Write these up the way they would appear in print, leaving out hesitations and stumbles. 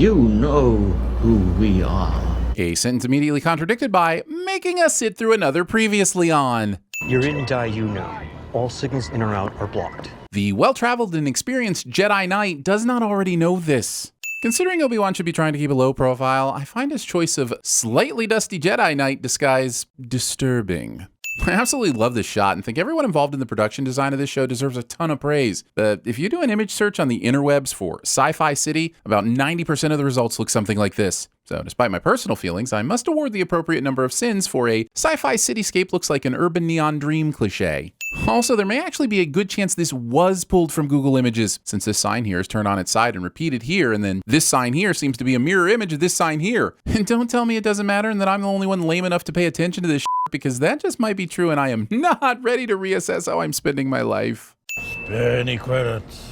You know who we are. A sentence immediately contradicted by making us sit through another previously on. You're in die you know. All signals in or out are blocked. The well-traveled and experienced Jedi Knight does not already know this. Considering Obi-Wan should be trying to keep a low profile, I find his choice of slightly dusty Jedi Knight disguise disturbing. I absolutely love this shot and think everyone involved in the production design of this show deserves a ton of praise. But if you do an image search on the interwebs for Sci-Fi City, about 90% of the results look something like this. So despite my personal feelings, I must award the appropriate number of sins for a sci-fi cityscape looks like an urban neon dream cliche. Also, there may actually be a good chance this was pulled from Google Images, since this sign here is turned on its side and repeated here, and then this sign here seems to be a mirror image of this sign here. And don't tell me it doesn't matter and that I'm the only one lame enough to pay attention to this shit, because that just might be true and I am not ready to reassess how I'm spending my life. Spare any credits.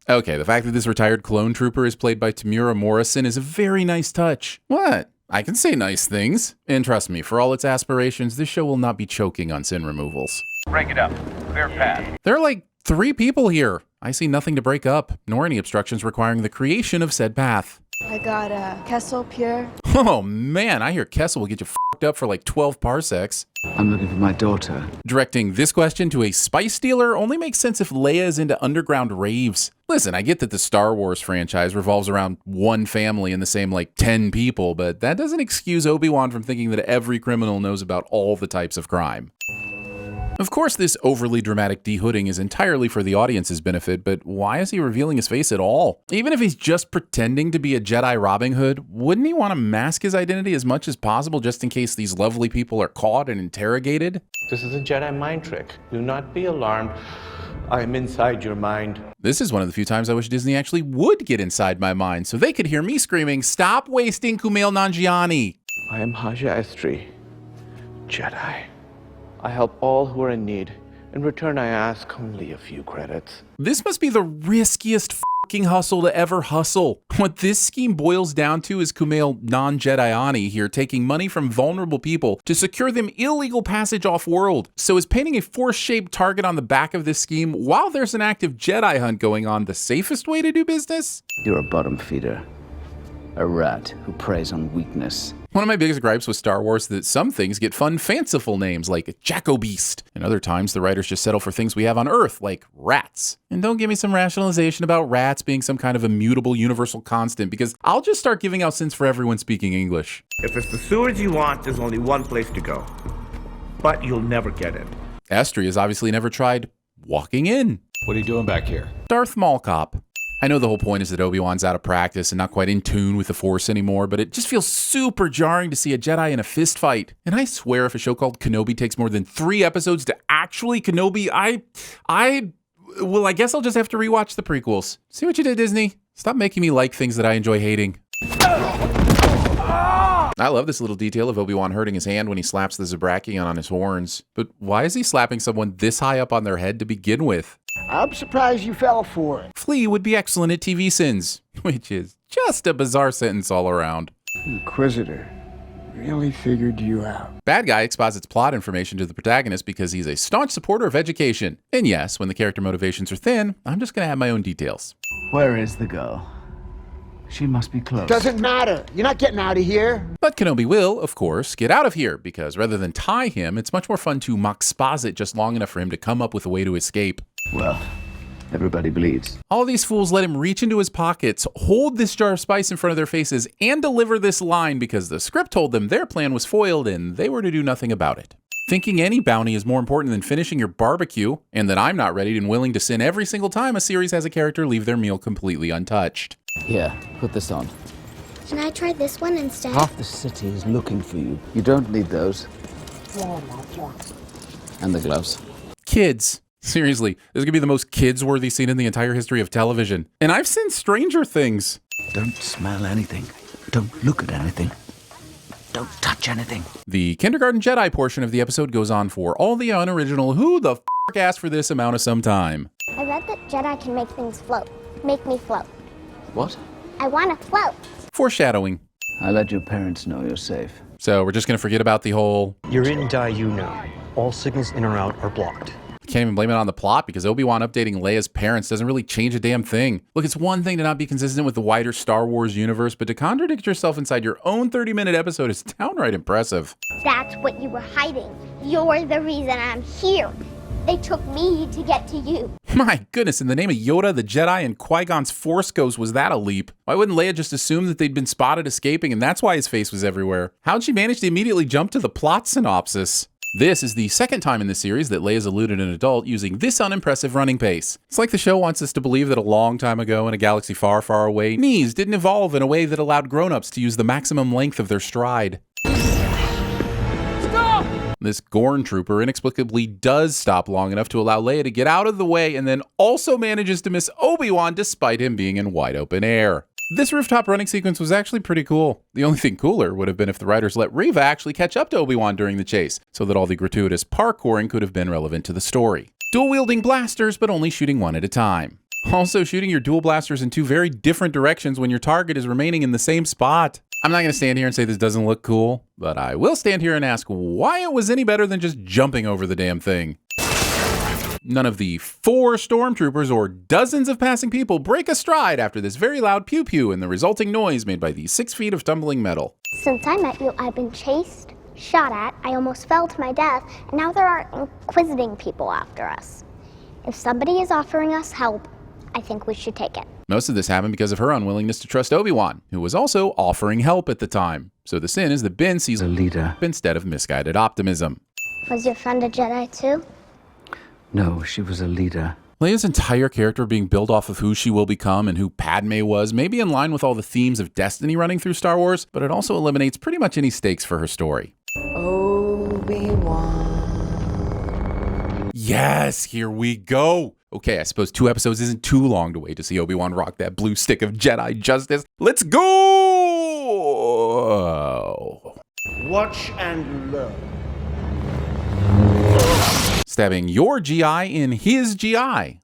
Okay, the fact that this retired clone trooper is played by Tamura Morrison is a very nice touch. What? I can say nice things. And trust me, for all its aspirations, this show will not be choking on sin removals. Break it up. Clear path. There are like 3 people here. I see nothing to break up, nor any obstructions requiring the creation of said path. I got Kessel Pure. Oh man, I hear Kessel will get you f***ed up for like 12 parsecs. I'm looking for my daughter. Directing this question to a spice dealer only makes sense if Leia is into underground raves. Listen, I get that the Star Wars franchise revolves around one family and the same like 10 people, but that doesn't excuse Obi-Wan from thinking that every criminal knows about all the types of crime. Of course, this overly dramatic dehooding is entirely for the audience's benefit, but why is he revealing his face at all? Even if he's just pretending to be a Jedi Robin Hood, wouldn't he want to mask his identity as much as possible just in case these lovely people are caught and interrogated? This is a Jedi mind trick. Do not be alarmed. I am inside your mind. This is one of the few times I wish Disney actually would get inside my mind so they could hear me screaming, "Stop wasting Kumail Nanjiani!" I am Haja Estri, Jedi. I help all who are in need. In return, I ask only a few credits. This must be the riskiest fucking hustle to ever hustle. What this scheme boils down to is Kumail non-Jediani here taking money from vulnerable people to secure them illegal passage off-world. So is painting a force-shaped target on the back of this scheme while there's an active Jedi hunt going on the safest way to do business? You're a bottom feeder. A rat who preys on weakness. One of my biggest gripes with Star Wars is that some things get fun, fanciful names like Jacko-Beast, and other times the writers just settle for things we have on Earth, like rats. And don't give me some rationalization about rats being some kind of immutable universal constant, because I'll just start giving out sins for everyone speaking English. If it's the sewers you want, there's only one place to go. But you'll never get in. Estri has obviously never tried walking in. What are you doing back here? Darth Mall Cop. I know the whole point is that Obi-Wan's out of practice and not quite in tune with the Force anymore, but it just feels super jarring to see a Jedi in a fist fight. And I swear if a show called Kenobi takes more than 3 episodes to actually Kenobi, well, I guess I'll just have to rewatch the prequels. See what you did, Disney? Stop making me like things that I enjoy hating. I love this little detail of Obi-Wan hurting his hand when he slaps the Zabrakian on his horns. But why is he slapping someone this high up on their head to begin with? I'm surprised you fell for it. Flea would be excellent at TVSins, which is just a bizarre sentence all around. Inquisitor really figured you out. Bad guy exposits plot information to the protagonist because he's a staunch supporter of education. And yes, when the character motivations are thin, I'm just going to have my own details. Where is the girl? She must be close. Doesn't matter. You're not getting out of here. But Kenobi will, of course, get out of here, because rather than tie him, it's much more fun to moxposit just long enough for him to come up with a way to escape. Well, everybody bleeds. All these fools let him reach into his pockets, hold this jar of spice in front of their faces, and deliver this line because the script told them their plan was foiled and they were to do nothing about it. Thinking any bounty is more important than finishing your barbecue, and that I'm not ready and willing to sin every single time a series has a character leave their meal completely untouched. Here, put this on. Can I try this one instead? Half the city is looking for you. You don't need those. And the gloves. Kids. Seriously, this is gonna be the most kids-worthy scene in the entire history of television. And I've seen Stranger Things. Don't smell anything. Don't look at anything. Don't touch anything. The Kindergarten Jedi portion of the episode goes on for all the unoriginal who the f*** asked for this amount of some time. I read that Jedi can make things float. Make me float. What? I want to float. Foreshadowing. I let your parents know you're safe. So we're just gonna forget about the whole... You're in die you know. All signals in or out are blocked. Can't even blame it on the plot because Obi-Wan updating Leia's parents doesn't really change a damn thing. Look, it's one thing to not be consistent with the wider Star Wars universe, but to contradict yourself inside your own 30-minute episode is downright impressive. That's what you were hiding. You're the reason I'm here. They took me to get to you. My goodness, in the name of Yoda, the Jedi, and Qui-Gon's Force Ghost, was that a leap? Why wouldn't Leia just assume that they'd been spotted escaping and that's why his face was everywhere? How'd she manage to immediately jump to the plot synopsis? This is the second time in the series that Leia's eluded an adult using this unimpressive running pace. It's like the show wants us to believe that a long time ago in a galaxy far, far away, knees didn't evolve in a way that allowed grown-ups to use the maximum length of their stride. This Gorn trooper inexplicably does stop long enough to allow Leia to get out of the way and then also manages to miss Obi-Wan despite him being in wide open air. This rooftop running sequence was actually pretty cool. The only thing cooler would have been if the writers let Reva actually catch up to Obi-Wan during the chase, so that all the gratuitous parkouring could have been relevant to the story. Dual-wielding blasters, but only shooting one at a time. Also, shooting your dual blasters in two very different directions when your target is remaining in the same spot. I'm not going to stand here and say this doesn't look cool, but I will stand here and ask why it was any better than just jumping over the damn thing. None of the 4 stormtroopers or dozens of passing people break a stride after this very loud pew-pew and the resulting noise made by the 6 feet of tumbling metal. Since I met you, I've been chased, shot at, I almost fell to my death, and now there are inquisiting people after us. If somebody is offering us help, I think we should take it. Most of this happened because of her unwillingness to trust Obi-Wan, who was also offering help at the time. So the sin is that Ben sees a leader instead of misguided optimism. Was your friend a Jedi too? No, she was a leader. Leia's entire character being built off of who she will become and who Padme was may be in line with all the themes of destiny running through Star Wars, but it also eliminates pretty much any stakes for her story. Obi-Wan. Yes, here we go. Okay, I suppose 2 episodes isn't too long to wait to see Obi-Wan rock that blue stick of Jedi justice. Let's go! Watch and learn. Stabbing your GI in his GI. Can't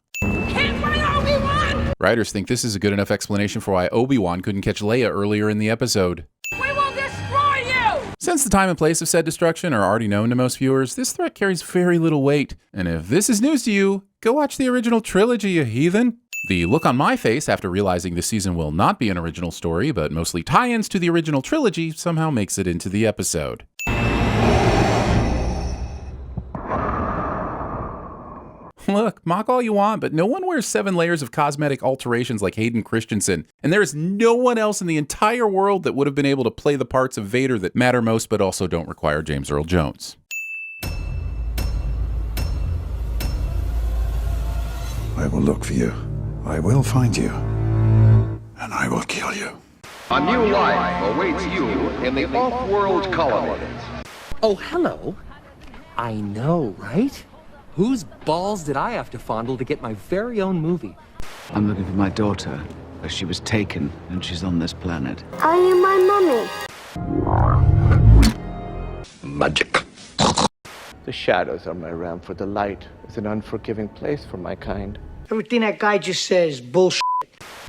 find Obi-Wan! Writers think this is a good enough explanation for why Obi-Wan couldn't catch Leia earlier in the episode. We will destroy you! Since the time and place of said destruction are already known to most viewers, this threat carries very little weight. And if this is news to you, go watch the original trilogy, you heathen. The look on my face after realizing this season will not be an original story, but mostly tie-ins to the original trilogy, somehow makes it into the episode. Look, mock all you want, but no one wears 7 layers of cosmetic alterations like Hayden Christensen, and there is no one else in the entire world that would have been able to play the parts of Vader that matter most but also don't require James Earl Jones. I will look for you. I will find you. And I will kill you. A new life awaits you in the off-world colony. Oh, hello. I know, right? Whose balls did I have to fondle to get my very own movie? I'm looking for my daughter, but she was taken and she's on this planet. Are you my mommy? Magic. The shadows are my realm, for the light is an unforgiving place for my kind. Everything that guy just says is bullshit.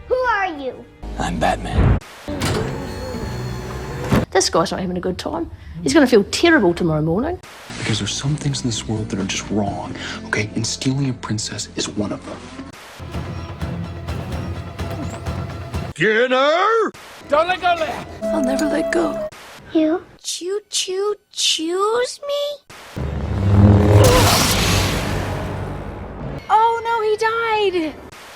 Who are you? I'm Batman. This guy's not having a good time. He's going to feel terrible tomorrow morning. Because there's some things in this world that are just wrong, okay? And stealing a princess is one of them. Dinner! Don't let go, Leia! I'll never let go. You choose me? Oh no, he died!